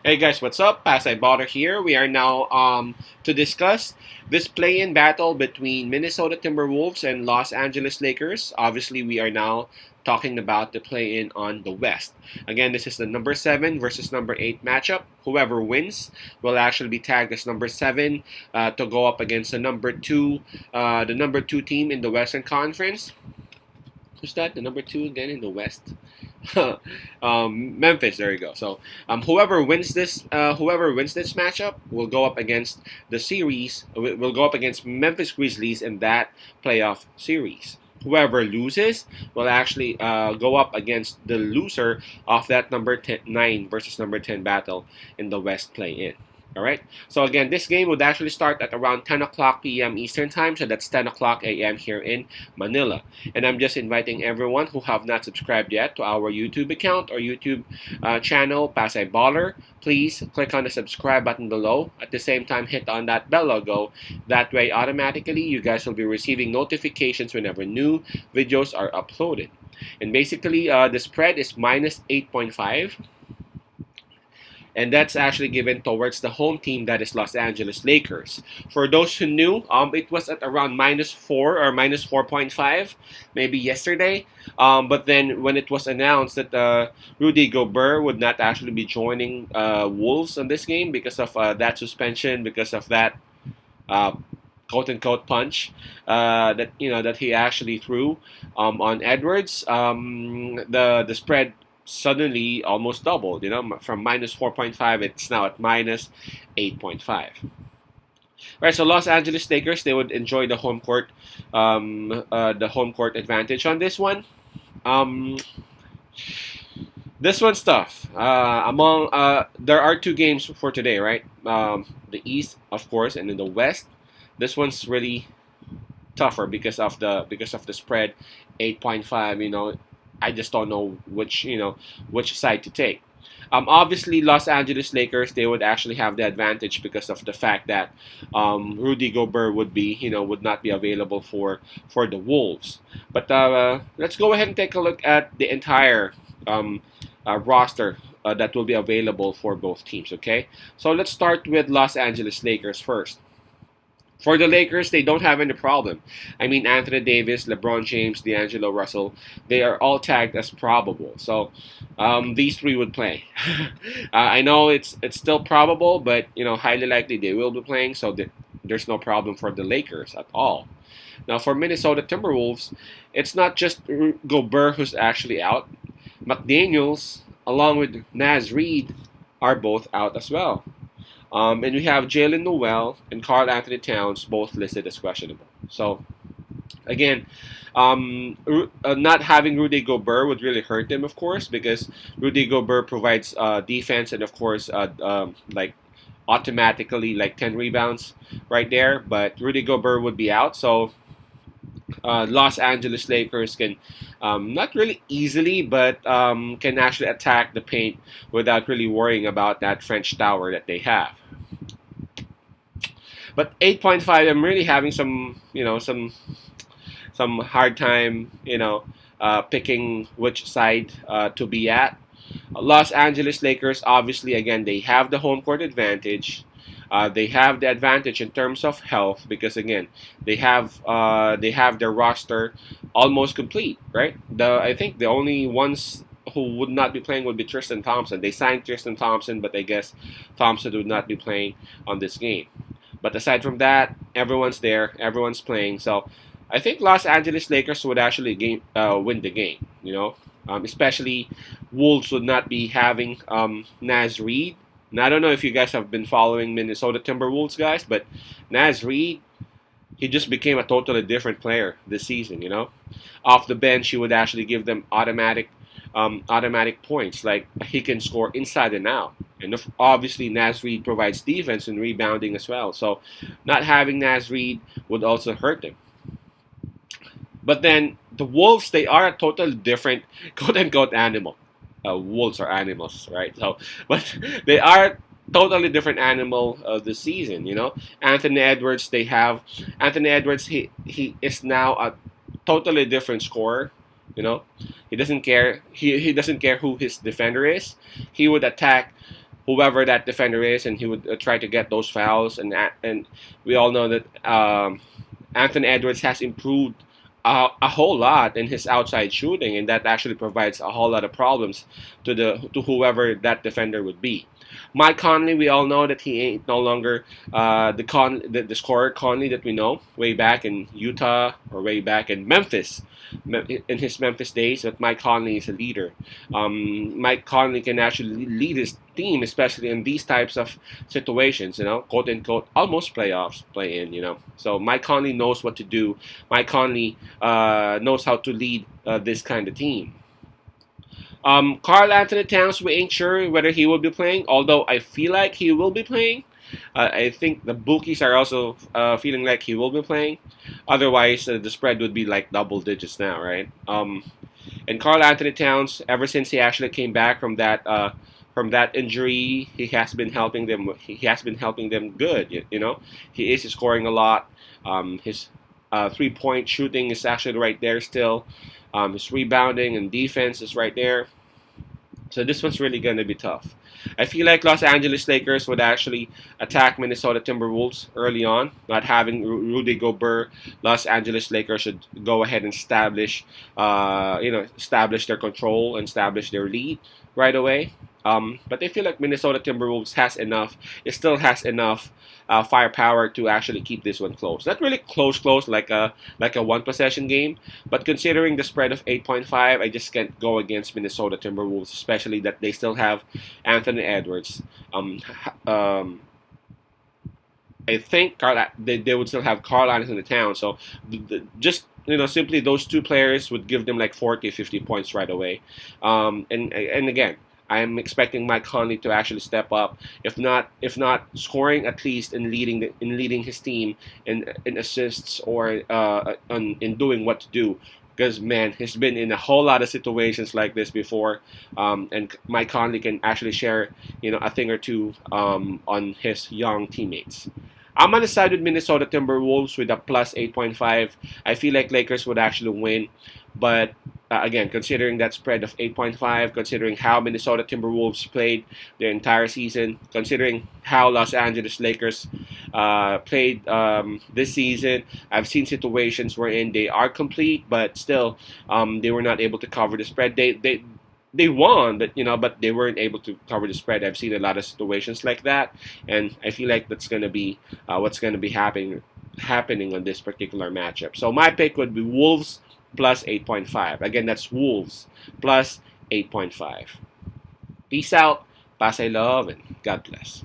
Hey guys, what's up? Pasay Botter here. We are now to discuss this play-in battle between Minnesota Timberwolves and Los Angeles Lakers. Obviously, we are now talking about the play-in on the West. Again, this is the number 7 versus number 8 matchup. Whoever wins will actually be tagged as number 7 to go up against the number 2 team in the Western Conference. Who's that? The number 2 again in the West? Memphis. There you go. So whoever wins this matchup will go up against the series. Will go up against Memphis Grizzlies in that playoff series. Whoever loses will actually go up against the loser of that number 9 versus number 10 battle in the West play-in. All right. So again, this game would actually start at around 10 o'clock p.m. Eastern Time. So that's 10 o'clock a.m. here in Manila. And I'm just inviting everyone who have not subscribed yet to our YouTube account or YouTube channel, Pasay Baller. Please click on the subscribe button below. At the same time, hit on that bell logo. That way, automatically, you guys will be receiving notifications whenever new videos are uploaded. And basically, the spread is minus 8.5. And that's actually given towards the home team, that is Los Angeles Lakers. For those who knew, it was at around -4 or -4.5 maybe yesterday. But then when it was announced that Rudy Gobert would not actually be joining Wolves in this game because of that suspension, because of that quote unquote punch that he actually threw on Edwards, the spread suddenly almost doubled. From -4.5, it's now at -8.5. Right, so Los Angeles Lakers, they would enjoy the home court advantage on this one. This one's tough. There are two games for today, right? The East, of course, and in the West, this one's really tougher because of the spread, 8.5. I just don't know which side to take. Obviously, Los Angeles Lakers, they would actually have the advantage because of the fact that Rudy Gobert would not be available for the Wolves. But let's go ahead and take a look at the entire roster that will be available for both teams. Okay, so let's start with Los Angeles Lakers first. For the Lakers, they don't have any problem. I mean, Anthony Davis, LeBron James, D'Angelo Russell, they are all tagged as probable. So these three would play. I know it's still probable, but highly likely they will be playing. So there's no problem for the Lakers at all. Now for Minnesota Timberwolves, it's not just Gobert who's actually out. McDaniels, along with Naz Reid, are both out as well. And we have Jalen Noel and Karl Anthony Towns both listed as questionable. So, again, not having Rudy Gobert would really hurt them, of course, because Rudy Gobert provides defense and, of course, like automatically like 10 rebounds right there. But Rudy Gobert would be out, so Los Angeles Lakers can not really easily, but can actually attack the paint without really worrying about that French tower that they have. But 8.5, I'm really having some hard time, picking which side to be at. Los Angeles Lakers, obviously, again, they have the home court advantage. They have the advantage in terms of health because again they have their roster almost complete, right? I think the only ones who would not be playing would be Tristan Thompson. They signed Tristan Thompson, but I guess Thompson would not be playing on this game. But aside from that, everyone's there, everyone's playing. So I think Los Angeles Lakers would actually win the game. Especially Wolves would not be having Naz Reid. Now, I don't know if you guys have been following Minnesota Timberwolves, guys, but Naz Reid, he just became a totally different player this season, Off the bench, he would actually give them automatic points. Like, he can score inside and out. And obviously, Naz Reid provides defense and rebounding as well. So, not having Naz Reid would also hurt them. But then, the Wolves, they are a totally different, quote-unquote, animal. Wolves are animals, right? So, but they are totally different animal this season. Anthony Edwards. Anthony Edwards. He is now a totally different scorer. He doesn't care. He doesn't care who his defender is. He would attack whoever that defender is, and he would try to get those fouls. And we all know that Anthony Edwards has improved a whole lot in his outside shooting, and that actually provides a whole lot of problems to whoever that defender would be. Mike Conley, we all know that he ain't no longer the scorer Conley that we know way back in Utah or way back in Memphis, in his Memphis days. But Mike Conley is a leader. Mike Conley can actually lead his team, especially in these types of situations. Quote unquote, almost playoffs play in. So Mike Conley knows what to do. Mike Conley knows how to lead this kind of team. Carl Anthony Towns, we ain't sure whether he will be playing, although I feel like he will be playing. I think the bookies are also feeling like he will be playing. Otherwise, the spread would be like double digits now, right? And Carl Anthony Towns, ever since he actually came back from that injury, he has been helping them. He has been helping them good. He is scoring a lot. His 3-point shooting is actually right there still. His rebounding and defense is right there. So this one's really going to be tough. I feel like Los Angeles Lakers would actually attack Minnesota Timberwolves early on. Not having Rudy Gobert, Los Angeles Lakers should go ahead and establish their control and establish their lead right away. But I feel like Minnesota Timberwolves has enough. It still has enough firepower to actually keep this one close. Not really close, like a one possession game. But considering the spread of 8.5, I just can't go against Minnesota Timberwolves, especially that they still have Anthony Edwards. I think they would still have Carl Anthony Towns. So just simply those two players would give them like 40, 50 points right away. And again, I am expecting Mike Conley to actually step up, if not scoring, at least in leading his team in assists or in doing what to do. Because man, he's been in a whole lot of situations like this before, and Mike Conley can actually share a thing or two on his young teammates. I'm on the side with Minnesota Timberwolves with a plus 8.5. I feel like Lakers would actually win, but again, considering that spread of 8.5, considering how Minnesota Timberwolves played their entire season, considering how Los Angeles Lakers played this season, I've seen situations wherein they are complete, but still they were not able to cover the spread. They won, but they weren't able to cover the spread. I've seen a lot of situations like that, and I feel like that's gonna be what's gonna be happening on this particular matchup. So my pick would be Wolves plus 8.5. Again, that's Wolves plus 8.5. Peace out, Pasay love, and God bless.